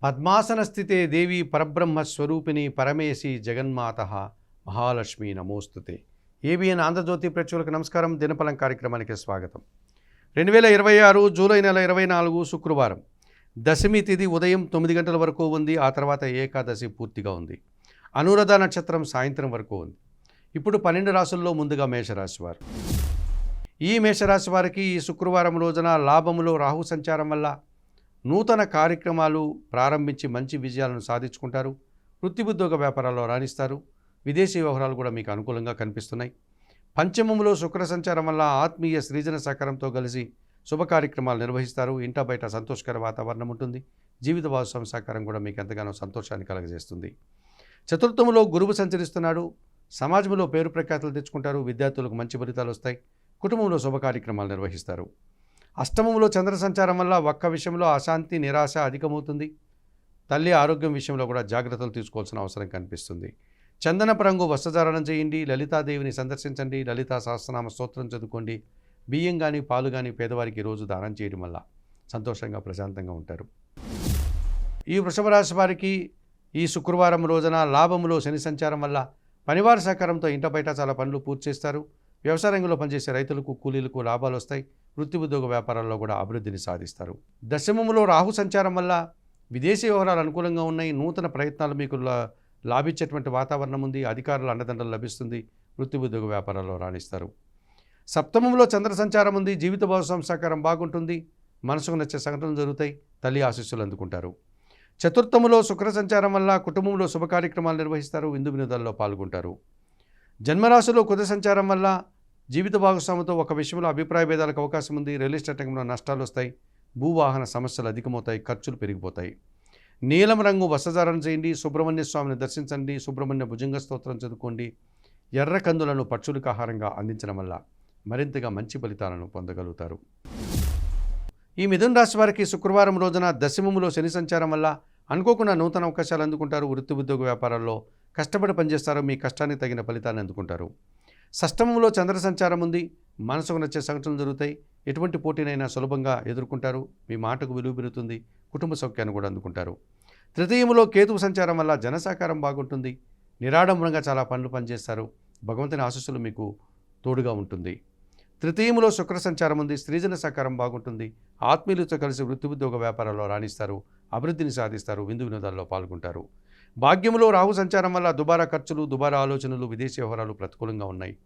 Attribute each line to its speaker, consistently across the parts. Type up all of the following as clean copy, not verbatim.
Speaker 1: పద్మాసన స్థితే దేవి పరబ్రహ్మస్వరూపిణి పరమేశి జగన్మాత మహాలక్ష్మి నమోస్తుతే. ఏబిఎన్ ఆంధ్రజ్యోతి ప్రేక్షకులకు నమస్కారం. దినఫలం కార్యక్రమానికి స్వాగతం. 2026 జూలై నెల 24 శుక్రవారం. దశమి తిథి ఉదయం 9 గంటల వరకు ఉంది. ఆ తర్వాత ఏకాదశి పూర్తిగా ఉంది. అనురాధ నక్షత్రం సాయంత్రం వరకు ఉంది. ఇప్పుడు 12 రాశుల్లో ముందుగా మేషరాశి వారు. ఈ మేషరాశి వారికి ఈ శుక్రవారం రోజున లాభములో రాహు సంచారం వల్ల నూతన కార్యక్రమాలు ప్రారంభించి మంచి విజయాలను సాధించుకుంటారు. వృత్తి ఉద్యోగ వ్యాపారాల్లో రాణిస్తారు. విదేశీ వ్యవహారాలు కూడా మీకు అనుకూలంగా కనిపిస్తున్నాయి. పంచమములో శుక్ర సంచారం వల్ల ఆత్మీయ సృజన సహకారంతో కలిసి శుభ కార్యక్రమాలు నిర్వహిస్తారు. ఇంట బయట సంతోషకర వాతావరణం ఉంటుంది. జీవిత భాగస్వామి సహకారం కూడా మీకు ఎంతగానో సంతోషాన్ని కలగజేస్తుంది. చతుర్థములో గురువు సంచరిస్తున్నాడు. సమాజంలో పేరు ప్రఖ్యాతులు తెచ్చుకుంటారు. విద్యార్థులకు మంచి ఫలితాలు వస్తాయి. కుటుంబంలో శుభ కార్యక్రమాలు నిర్వహిస్తారు. అష్టమంలో చంద్ర సంచారం వల్ల ఒక్క విషయంలో అశాంతి నిరాశ అధికమవుతుంది. తల్లి ఆరోగ్యం విషయంలో కూడా జాగ్రత్తలు తీసుకోవాల్సిన అవసరం కనిపిస్తుంది. చందనపు రంగు వస్త్రధారణం చేయండి. లలితాదేవిని సందర్శించండి. లలితా సహస్రనామ స్తోత్రం చదువుకోండి. బియ్యం కానీ పాలు కానీ పేదవారికి రోజు దానం చేయడం వల్ల సంతోషంగా ప్రశాంతంగా ఉంటారు. ఈ వృషభ రాశి వారికి ఈ శుక్రవారం రోజున లాభములో శని సంచారం వల్ల పనివారి సహకారంతో ఇంట బయట చాలా పనులు పూర్తి చేస్తారు. వ్యవసాయ రంగంలో పనిచేసే రైతులకు కూలీలకు లాభాలు వస్తాయి. వృత్తి ఉద్యోగ వ్యాపారాల్లో కూడా అభివృద్ధిని సాధిస్తారు. దశమములో రాహు సంచారం వల్ల విదేశీ వ్యవహారాలు అనుకూలంగా ఉన్నాయి. నూతన ప్రయత్నాలు మీకు లాభించేటువంటి వాతావరణం ఉంది. అధికారుల అండదండలు లభిస్తుంది. వృత్తి ఉద్యోగ వ్యాపారాల్లో రాణిస్తారు. సప్తమంలో చంద్ర సంచారం ఉంది. జీవిత భాగస్వామి సహకారం బాగుంటుంది. మనసుకు నచ్చే సంఘటనలు జరుగుతాయి. తల్లి ఆశీస్సులు అందుకుంటారు. చతుర్థములో శుక్ర సంచారం వల్ల కుటుంబంలో శుభ కార్యక్రమాలు నిర్వహిస్తారు. విందు వినోదాల్లో పాల్గొంటారు. జన్మరాశిలో కుజ సంచారం వల్ల జీవిత భాగస్వామితో ఒక విషయంలో అభిప్రాయ భేదాలకు అవకాశం ఉంది. రియల్ ఎస్టేట్ రంగంలో నష్టాలు వస్తాయి. భూవాహన సమస్యలు అధికమవుతాయి. ఖర్చులు పెరిగిపోతాయి. నీలం రంగు వస్త్రధారణ చేయండి. సుబ్రహ్మణ్య స్వామిని దర్శించండి. సుబ్రహ్మణ్య భుజంగ స్తోత్రం చదువుకోండి. ఎర్ర కందులను పక్షులకు ఆహారంగా అందించడం వల్ల మరింతగా మంచి ఫలితాలను పొందగలుగుతారు. ఈ మిథున రాశి వారికి శుక్రవారం రోజున దశమములో శని సంచారం వల్ల అనుకోకుండా నూతన అవకాశాలు అందుకుంటారు. వృత్తి ఉద్యోగ వ్యాపారాల్లో కష్టపడి పనిచేస్తారు. మీ కష్టానికి తగిన ఫలితాన్ని అందుకుంటారు. షష్టమంలో చంద్ర సంచారం ఉంది. మనసుకు నచ్చే సంఘటనలు జరుగుతాయి. ఎటువంటి పోటీనైనా సులభంగా ఎదుర్కొంటారు. మీ మాటకు విలువ పెరుగుతుంది. కుటుంబ సౌఖ్యాన్ని కూడా అందుకుంటారు. తృతీయములో కేతువు సంచారం వల్ల జనసహకారం బాగుంటుంది. నిరాడంబరంగా చాలా పనులు పనిచేస్తారు. భగవంతుని ఆశీస్సులు మీకు తోడుగా ఉంటుంది. తృతీయములో శుక్ర సంచారం ఉంది. స్త్రీజన సహకారం బాగుంటుంది. ఆత్మీయులతో కలిసి వృత్తి ఉద్యోగ వ్యాపారాల్లో రాణిస్తారు. అభివృద్ధిని సాధిస్తారు. విందు వినోదాల్లో పాల్గొంటారు. భాగ్యములో రాహు సంచారం వల్ల దుబారా ఖర్చులు, దుబారా ఆలోచనలు, విదేశీ వ్యవహారాలు ప్రతికూలంగా ఉన్నాయి.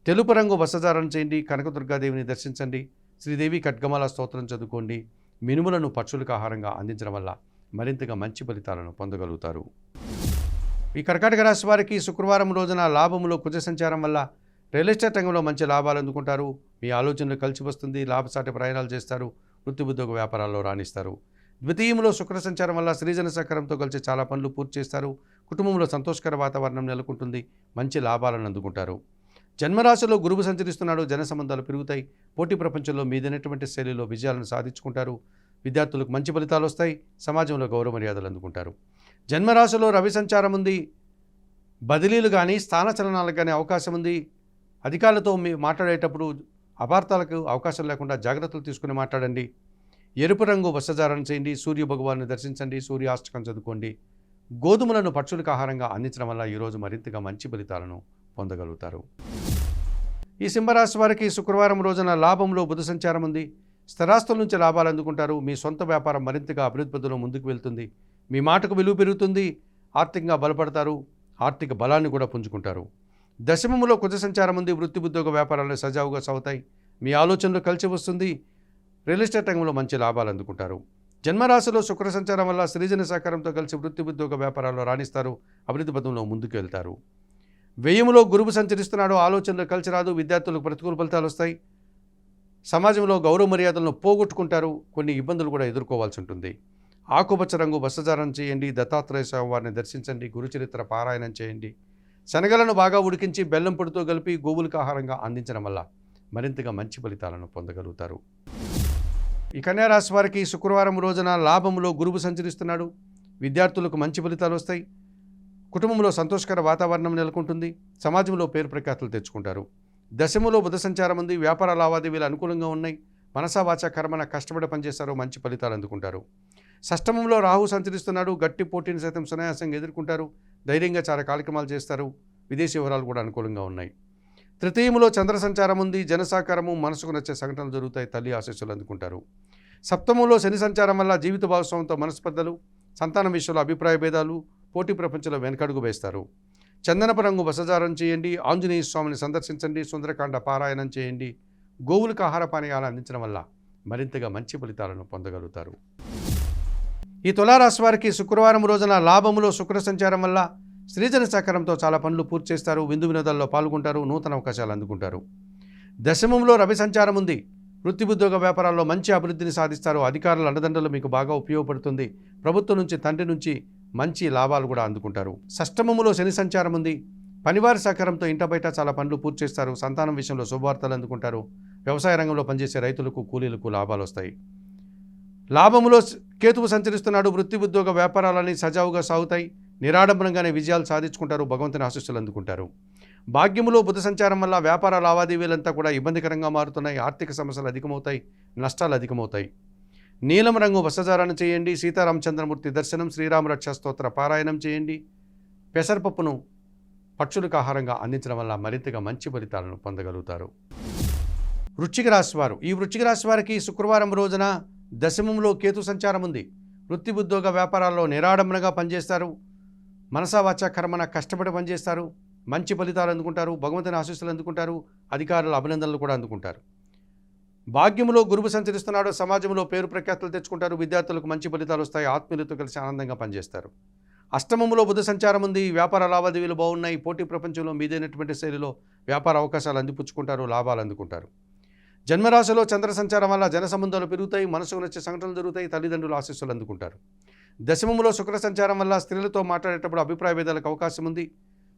Speaker 1: తెలుపు రంగు వస్త్రధారణ చేయండి. కనకదుర్గాదేవిని దర్శించండి. శ్రీదేవి ఖడ్గమాల స్తోత్రం చదువుకోండి. మినుములను పక్షులకు ఆహారంగా అందించడం వల్ల మరింతగా మంచి ఫలితాలను పొందగలుగుతారు. ఈ కర్కాటక రాశి వారికి శుక్రవారం రోజున లాభములో కుజ సంచారం వల్ల రియల్ ఎస్టేట్ రంగంలో మంచి లాభాలు అందుకుంటారు. మీ ఆలోచనలు కలిసి వస్తుంది. లాభసాటి ప్రయాణాలు చేస్తారు. వృత్తి ఉద్యోగ వ్యాపారాల్లో రాణిస్తారు. ద్వితీయంలో శుక్ర సంచారం వల్ల సృజన సహకారంతో కలిసి చాలా పనులు పూర్తి చేస్తారు. కుటుంబంలో సంతోషకర వాతావరణం నెలకొంటుంది. మంచి లాభాలను అందుకుంటారు. జన్మరాశిలో గురువు సంచరిస్తున్నాడు. జన సంబంధాలు పెరుగుతాయి. పోటీ ప్రపంచంలో మీదైనటువంటి శైలిలో విజయాలను సాధించుకుంటారు. విద్యార్థులకు మంచి ఫలితాలు వస్తాయి. సమాజంలో గౌరవ మర్యాదలు అందుకుంటారు. జన్మరాశిలో రవి సంచారం ఉంది. బదిలీలు కానీ స్థానచలనాలకు కానీ అవకాశం ఉంది. అధికారులతో మాట్లాడేటప్పుడు అపార్థాలకు అవకాశం లేకుండా జాగ్రత్తలు తీసుకుని మాట్లాడండి. ఎరుపు రంగు వస్త్రధారణ చేయండి. సూర్య భగవాన్ని దర్శించండి. సూర్యాష్టకం చదువుకోండి. గోధుమలను పక్షులకు ఆహారంగా అందించడం వల్ల ఈరోజు మరింతగా మంచి ఫలితాలను పొందగలుగుతారు. ఈ సింహరాశి వారికి శుక్రవారం రోజున లాభంలో బుధ సంచారం ఉంది. స్థిరాస్తుల నుంచి లాభాలు అందుకుంటారు. మీ సొంత వ్యాపారం మరింతగా అభివృద్ధిలో ముందుకు వెళ్తుంది. మీ మాటకు విలువ పెరుగుతుంది. ఆర్థికంగా బలపడతారు. ఆర్థిక బలాన్ని కూడా పుంజుకుంటారు. దశమములో కుజ సంచారం ఉంది. వృత్తి ఉద్యోగ వ్యాపారాలు సజావుగా సాగుతాయి. మీ ఆలోచనలు కలిసి వస్తుంది. రియల్ ఎస్టేట్ రంగంలో మంచి లాభాలు అందుకుంటారు. జన్మరాశిలో శుక్ర సంచారం వల్ల సృజన సహకారంతో కలిసి వృత్తి ఉద్యోగ వ్యాపారాల్లో రాణిస్తారు. అభివృద్ధి పథంలో ముందుకు వెళ్తారు. వ్యయములో గురువు సంచరిస్తున్నాడు. ఆలోచనలు కలిసి రాదు. విద్యార్థులకు ప్రతికూల ఫలితాలు వస్తాయి. సమాజంలో గౌరవ మర్యాదలను పోగొట్టుకుంటారు. కొన్ని ఇబ్బందులు కూడా ఎదుర్కోవాల్సి ఉంటుంది. ఆకుపచ్చ రంగు వస్త్రధారణ చేయండి. దత్తాత్రేయ స్వామి వారిని దర్శించండి. గురుచరిత్ర పారాయణం చేయండి. శనగలను బాగా ఉడికించి బెల్లం పొడితో కలిపి గోవులకు ఆహారంగా అందించడం వల్ల మరింతగా మంచి ఫలితాలను పొందగలుగుతారు. ఈ కన్యా రాశి వారికి శుక్రవారం రోజున లాభములో గురువు సంచరిస్తున్నాడు. విద్యార్థులకు మంచి ఫలితాలు వస్తాయి. కుటుంబంలో సంతోషకర వాతావరణం నెలకొంటుంది. సమాజంలో పేరు ప్రఖ్యాతులు తెచ్చుకుంటారు. దశములో బుధ సంచారం ఉంది. వ్యాపార లావాదేవీలు అనుకూలంగా ఉన్నాయి. మనసా వాచ కర్మన కష్టపడి పనిచేస్తారు. మంచి ఫలితాలు అందుకుంటారు. షష్టమంలో రాహు సంచరిస్తున్నాడు. గట్టి పోటీని సైతం సునాయాసంగా ఎదుర్కొంటారు. ధైర్యంగా చాలా కార్యక్రమాలు చేస్తారు. విదేశీ వివరాలు కూడా అనుకూలంగా ఉన్నాయి. తృతీయంలో చంద్ర సంచారం ఉంది. జనసాకారము, మనసుకు నచ్చే సంఘటనలు జరుగుతాయి. తల్లి ఆశీస్సులు అందుకుంటారు. సప్తమంలో శని సంచారం వల్ల జీవిత భాగస్వామితో మనస్పర్ధలు, సంతానం విషయంలో అభిప్రాయ భేదాలు, పోటీ ప్రపంచంలో వెనకడుగు వేస్తారు. చందనపు రంగు వసజారం చేయండి. ఆంజనేయ స్వామిని సందర్శించండి. సుందరకాండ పారాయణం చేయండి. గోవులకు ఆహార పానీయాలు అందించడం వల్ల మరింతగా మంచి ఫలితాలను పొందగలుగుతారు. ఈ తులారాశి వారికి శుక్రవారం రోజున లాభములో శుక్ర సంచారం వల్ల స్త్రీజన సహకారంతో చాలా పనులు పూర్తి చేస్తారు. విందు వినోదాల్లో పాల్గొంటారు. నూతన అవకాశాలు అందుకుంటారు. దశమంలో రవి సంచారం ఉంది. వృత్తి ఉద్యోగ వ్యాపారాల్లో మంచి అభివృద్ధిని సాధిస్తారు. అధికారుల అండదండలు మీకు బాగా ఉపయోగపడుతుంది. ప్రభుత్వం నుంచి, తండ్రి నుంచి మంచి లాభాలు కూడా అందుకుంటారు. షష్టమములో శని సంచారం ఉంది. పనివారి సహకారంతో ఇంట బయట చాలా పనులు పూర్తి చేస్తారు. సంతానం విషయంలో శుభవార్తలు అందుకుంటారు. వ్యవసాయ రంగంలో పనిచేసే రైతులకు, కూలీలకు లాభాలు వస్తాయి. లాభములో కేతువు సంచరిస్తున్నాడు. వృత్తి ఉద్యోగ వ్యాపారాలని సజావుగా సాగుతాయి. నిరాడంబరంగానే విజయాలు సాధించుకుంటారు. భగవంతుని ఆశీస్సులు అందుకుంటారు. భాగ్యములో బుధ సంచారం వల్ల వ్యాపార లావాదేవీలంతా కూడా ఇబ్బందికరంగా మారుతున్నాయి. ఆర్థిక సమస్యలు అధికమవుతాయి. నష్టాలు అధికమవుతాయి. నీలం రంగు వస్త్రధారణ చేయండి. సీతారామచంద్రమూర్తి దర్శనం, శ్రీరామరక్ష స్తోత్ర పారాయణం చేయండి. పెసరపప్పును పక్షులకు ఆహారంగా అందించడం వల్ల మరింతగా మంచి ఫలితాలను పొందగలుగుతారు. వృశ్చిక రాశి వారు, ఈ వృశ్చిక రాశి వారికి శుక్రవారం రోజున దశమంలో కేతు సంచారం ఉంది. వృత్తి ఉద్యోగ వ్యాపారాల్లో నిరాడంబరంగా పనిచేస్తారు. మనసా వాచ కర్మన కష్టపడి పనిచేస్తారు. మంచి ఫలితాలు అందుకుంటారు. భగవంతుని ఆశీస్సులు అందుకుంటారు. అధికారుల అభినందనలు కూడా అందుకుంటారు. భాగ్యములో గురువు సంచరిస్తున్నాడు. సమాజంలో పేరు ప్రఖ్యాతులు తెచ్చుకుంటారు. విద్యార్థులకు మంచి ఫలితాలు వస్తాయి. ఆత్మీయులతో కలిసి ఆనందంగా పనిచేస్తారు. అష్టమములో బుధ సంచారం ఉంది. వ్యాపార లావాదేవీలు బాగున్నాయి. పోటీ ప్రపంచంలో మీదైనటువంటి శైలిలో వ్యాపార అవకాశాలు అందిపుచ్చుకుంటారు. లాభాలు అందుకుంటారు. జన్మరాశిలో చంద్ర సంచారం వల్ల జన సంబంధాలు పెరుగుతాయి. మనసుకు నచ్చే సంఘటనలు జరుగుతాయి. తల్లిదండ్రుల ఆశీస్సులు అందుకుంటారు. దశమములో శుక్ర సంచారం వల్ల స్త్రీలతో మాట్లాడేటప్పుడు అభిప్రాయ భేదాలకు అవకాశం ఉంది.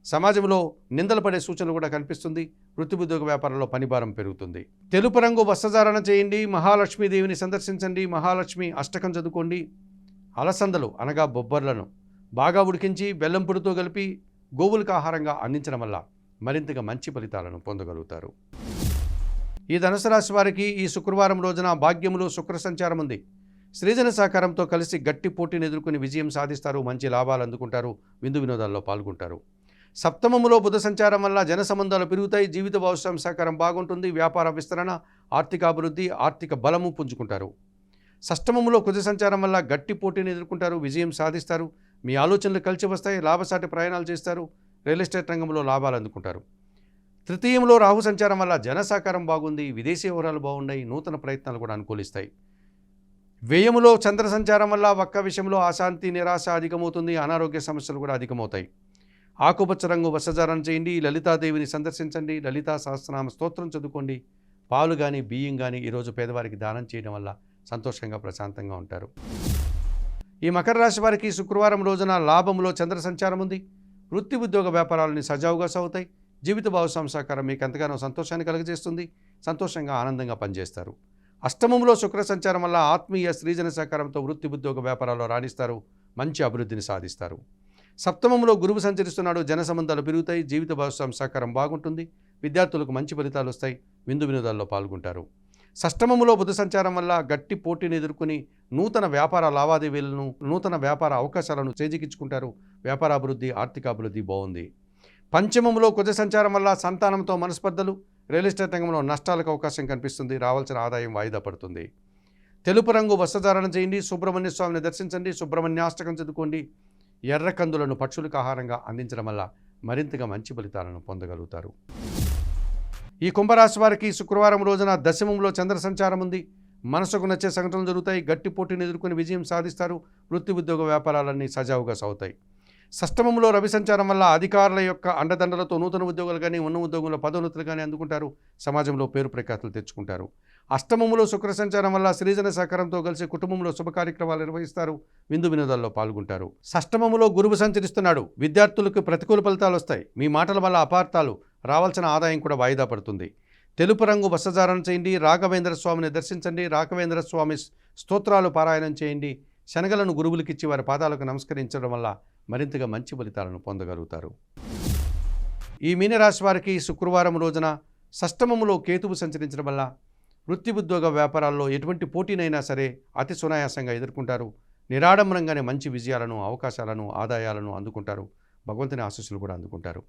Speaker 1: సమాజంలో నిందలు పడే సూచనలు కూడా కనిపిస్తుంది. వృత్తి ఉద్యోగ వ్యాపారంలో పనిభారం పెరుగుతుంది. తెలుపు రంగు వస్త్రధారణ చేయండి. మహాలక్ష్మీదేవిని సందర్శించండి. మహాలక్ష్మి అష్టకం చదువుకోండి. అలసందలు అనగా బొబ్బర్లను బాగా ఉడికించి బెల్లం పొడితో కలిపి గోవులకు ఆహారంగా అందించడం వల్ల మరింతగా మంచి ఫలితాలను పొందగలుగుతారు. ఈ ధనుసు రాశి వారికి ఈ శుక్రవారం రోజున భాగ్యములో శుక్ర సంచారం ఉంది. స్త్రీజన సహకారంతో కలిసి గట్టి పోటీని ఎదుర్కొని విజయం సాధిస్తారు. మంచి లాభాలు అందుకుంటారు. విందు వినోదాల్లో పాల్గొంటారు. సప్తమములో బుధ సంచారం వల్ల జన సంబంధాలు పెరుగుతాయి. జీవిత భాగస్వామి సహకారం బాగుంటుంది. వ్యాపార విస్తరణ, ఆర్థిక అభివృద్ధి, ఆర్థిక బలము పుంజుకుంటారు. షష్టమములో కుజ సంచారం వల్ల గట్టి పోటీని ఎదుర్కొంటారు. విజయం సాధిస్తారు. మీ ఆలోచనలు కలిసి వస్తాయి. లాభసాటి ప్రయాణాలు చేస్తారు. రియల్ ఎస్టేట్ రంగంలో లాభాలు అందుకుంటారు. తృతీయంలో రాహు సంచారం వల్ల జన సహకారం బాగుంది. విదేశీ వివరాలు బాగున్నాయి. నూతన ప్రయత్నాలు కూడా అనుకూలిస్తాయి. వ్యయములో చంద్ర సంచారం వల్ల ఒక్క విషయంలో అశాంతి, నిరాశ అధికమవుతుంది. అనారోగ్య సమస్యలు కూడా అధికమవుతాయి. ఆకుపచ్చ రంగు వస్త్రధారణ చేయండి. లలితాదేవిని సందర్శించండి. లలితా సహస్రనామ స్తోత్రం చదువుకోండి. పాలు కానీ, బియ్యం కానీ ఈరోజు పేదవారికి దానం చేయడం వల్ల సంతోషంగా, ప్రశాంతంగా ఉంటారు. ఈ మకర రాశి వారికి శుక్రవారం రోజున లాభములో చంద్ర సంచారం ఉంది. వృత్తి ఉద్యోగ వ్యాపారాలని సజావుగా సాగుతాయి. జీవిత భాగస్వామి సహకారం మీకు ఎంతగానో సంతోషాన్ని కలుగజేస్తుంది. సంతోషంగా, ఆనందంగా పనిచేస్తారు. అష్టమంలో శుక్ర సంచారం వల్ల ఆత్మీయ స్త్రీజన సహకారంతో వృత్తి ఉద్యోగ వ్యాపారాల్లో రాణిస్తారు. మంచి అభివృద్ధిని సాధిస్తారు. సప్తమంలో గురువు సంచరిస్తున్నాడు. జన సంబంధాలు పెరుగుతాయి. జీవిత భాగస్వామి సహకారం బాగుంటుంది. విద్యార్థులకు మంచి ఫలితాలు వస్తాయి. విందు వినోదాల్లో పాల్గొంటారు. షష్టమములో బుధ సంచారం వల్ల గట్టి పోటీని ఎదుర్కొని నూతన వ్యాపార లావాదేవీలను, నూతన వ్యాపార అవకాశాలను చేజిక్కించుకుంటారు. వ్యాపార అభివృద్ధి, ఆర్థిక అభివృద్ధి బాగుంది. పంచమములో కుజ సంచారం వల్ల సంతానంతో మనస్పర్ధలు, రియల్ ఎస్టేట్ రంగంలో నష్టాలకు అవకాశం కనిపిస్తుంది. రావాల్సిన ఆదాయం వాయిదా పడుతుంది. తెలుపు రంగు వస్త్రధారణ చేయండి. సుబ్రహ్మణ్య స్వామిని దర్శించండి. సుబ్రహ్మణ్యాష్టకం చదువుకోండి. ఎర్ర కందులను పక్షులకు ఆహారంగా అందించడం వల్ల మరింతగా మంచి ఫలితాలను పొందగలుగుతారు. ఈ కుంభరాశి వారికి శుక్రవారం రోజున దశమంలో చంద్ర సంచారం ఉంది. మనసుకు నచ్చే సంఘటనలు జరుగుతాయి. గట్టి పోటీని ఎదుర్కొని విజయం సాధిస్తారు. వృత్తి ఉద్యోగ వ్యాపారాలన్నీ సజావుగా సాగుతాయి. షష్టమంలో రవి సంచారం వల్ల అధికారుల యొక్క అండదండలతో నూతన ఉద్యోగాలు కానీ, ఉన్న ఉద్యోగంలో పదోన్నతులు కానీ అందుకుంటారు. సమాజంలో పేరు ప్రఖ్యాతులు తెచ్చుకుంటారు. అష్టమంలో శుక్ర సంచారం వల్ల స్త్రీజన సహకారంతో కలిసి కుటుంబంలో శుభ కార్యక్రమాలు నిర్వహిస్తారు. విందు వినోదాల్లో పాల్గొంటారు. షష్టమంలో గురువు సంచరిస్తున్నాడు. విద్యార్థులకు ప్రతికూల ఫలితాలు వస్తాయి. మీ మాటల వల్ల అపార్థాలు, రావాల్సిన ఆదాయం కూడా వాయిదా పడుతుంది. తెలుపు రంగు వస్త్రధారణ చేయండి. రాఘవేంద్ర స్వామిని దర్శించండి. రాఘవేంద్ర స్వామి స్తోత్రాలు పారాయణం చేయండి. శనగలను గురువులకిచ్చి వారి పాదాలకు నమస్కరించడం వల్ల మరింతగా మంచి ఫలితాలను పొందగలుగుతారు. ఈ మీనరాశి వారికి శుక్రవారం రోజున షష్టమములో కేతువు సంచరించడం వల్ల వృత్తి ఉద్యోగ వ్యాపారాల్లో ఎటువంటి పోటీనైనా సరే అతి సునాయాసంగా ఎదుర్కొంటారు. నిరాడంబరంగానే మంచి విజయాలను, అవకాశాలను, ఆదాయాలను అందుకుంటారు. భగవంతుని ఆశీస్సులు కూడా అందుకుంటారు.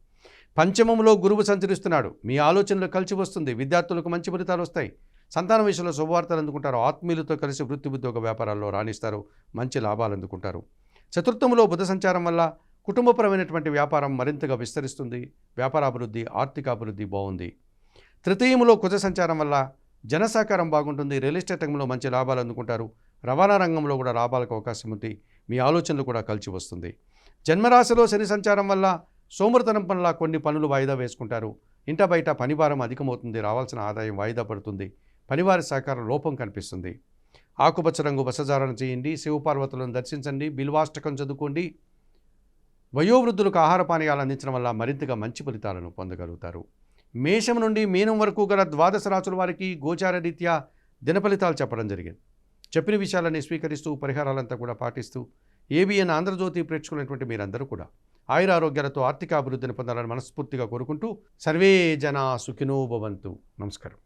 Speaker 1: పంచమంలో గురువు సంచరిస్తున్నాడు. మీ ఆలోచనలు కలిసి వస్తుంది. విద్యార్థులకు మంచి ఫలితాలు వస్తాయి. సంతానం విషయంలో శుభవార్తలు అందుకుంటారు. ఆత్మీయులతో కలిసి వృత్తి ఉద్యోగ వ్యాపారాల్లో రాణిస్తారు. మంచి లాభాలు అందుకుంటారు. చతుర్థంలో బుధ సంచారం వల్ల కుటుంబపరమైనటువంటి వ్యాపారం మరింతగా విస్తరిస్తుంది. వ్యాపారాభివృద్ధి, ఆర్థికాభివృద్ధి బాగుంది. తృతీయంలో కుజ సంచారం వల్ల జనసహకారం బాగుంటుంది. రియల్ ఎస్టేట్ రంగంలో మంచి లాభాలు అందుకుంటారు. రవాణా రంగంలో కూడా లాభాలకు అవకాశం ఉంది. మీ ఆలోచనలు కూడా కలిసి వస్తుంది. జన్మరాశిలో శని సంచారం వల్ల సోమరితనం పనుల కొన్ని పనులు వాయిదా వేసుకుంటారు. ఇంట బయట పనిభారం అధికమవుతుంది. రావాల్సిన ఆదాయం వాయిదా పడుతుంది. పనివారి సహకారం లోపం కనిపిస్తుంది. ఆకుపచ్చ రంగు వసజారణ చేయండి. శివపార్వతులను దర్శించండి. బిల్వాష్టకం చదువుకోండి. వయోవృద్ధులకు ఆహార పానీయాలు అందించడం వల్ల మరింతగా మంచి ఫలితాలను పొందగలుగుతారు. మేషం నుండి మీనం వరకు గల ద్వాదశ రాశుల వారికి గోచార రీత్యా దినఫలితాలు చెప్పడం జరిగింది. చెప్పిన విషయాలన్నీ స్వీకరిస్తూ పరిహారాలంతా కూడా పాటిస్తూ ఏబిఎన్ ఆంధ్రజ్యోతి ప్రేక్షకులైనటువంటి మీరందరూ కూడా ఆయురారోగ్యాలతో ఆర్థిక అభివృద్ధిని పొందాలని మనస్ఫూర్తిగా కోరుకుంటూ సర్వే జనా సుఖినో భవంతు. నమస్కారం.